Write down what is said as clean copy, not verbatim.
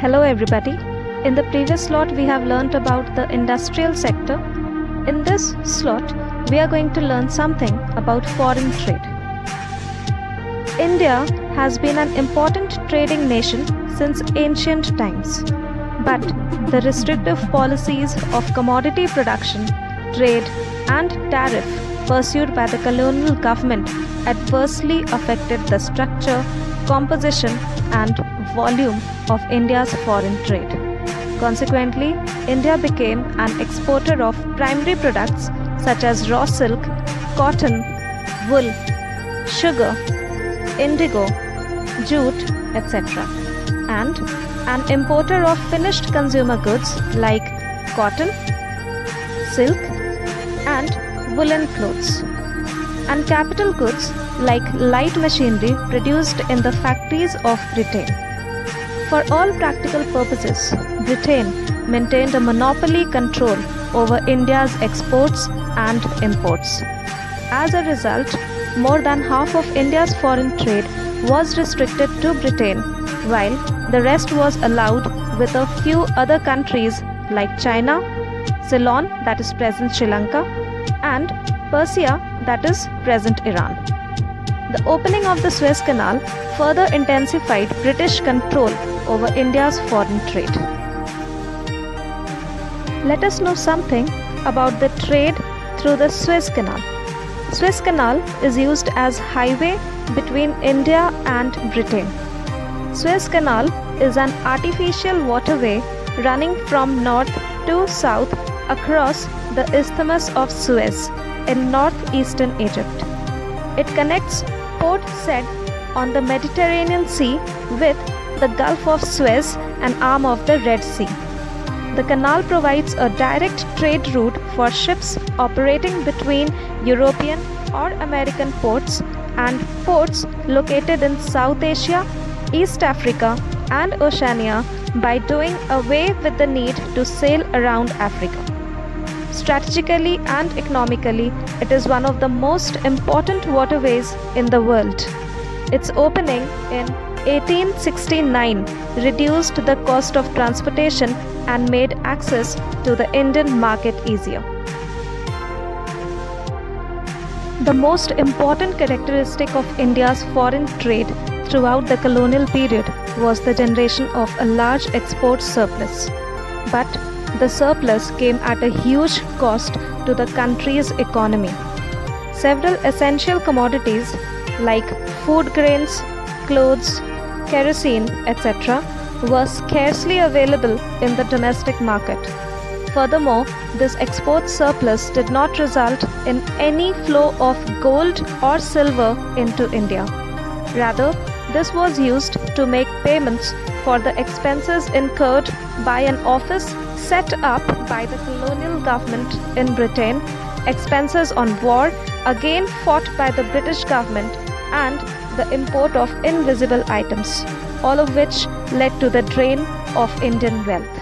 Hello everybody. In the previous slot we have learnt about the industrial sector. In this slot we are going to learn something about foreign trade. India has been an important trading nation since ancient times. But the restrictive policies of commodity production, trade and tariff pursued by the colonial government adversely affected the structure, composition and volume of India's foreign trade. Consequently, India became an exporter of primary products such as raw silk, cotton, wool, sugar, indigo, jute, etc. and an importer of finished consumer goods like cotton, silk and woolen clothes, and capital goods like light machinery produced in the factories of Britain. For all practical purposes, Britain maintained a monopoly control over India's exports and imports. As a result, more than half of India's foreign trade was restricted to Britain, while the rest was allowed with a few other countries like China, Ceylon, that is present Sri Lanka, and Persia, that is present Iran. The opening of the Suez Canal further intensified British control over India's foreign trade. Let us know something about the trade through the Suez Canal. Suez Canal is used as highway between India and Britain. Suez Canal is an artificial waterway running from north to south across the Isthmus of Suez in northeastern Egypt. It connects Port Said on the Mediterranean Sea with the Gulf of Suez, an arm of the Red Sea. The canal provides a direct trade route for ships operating between European or American ports and ports located in South Asia, East Africa and Oceania by doing away with the need to sail around Africa. Strategically and economically, it is one of the most important waterways in the world. Its opening in 1869 reduced the cost of transportation and made access to the Indian market easier. The most important characteristic of India's foreign trade throughout the colonial period was the generation of a large export surplus. But the surplus came at a huge cost to the country's economy. Several essential commodities like food grains, clothes, kerosene, etc. were scarcely available in the domestic market. Furthermore, this export surplus did not result in any flow of gold or silver into India. Rather, this was used to make payments for the expenses incurred by an office set up by the colonial government in Britain, expenses on war again fought by the British government, and the import of invisible items, all of which led to the drain of Indian wealth.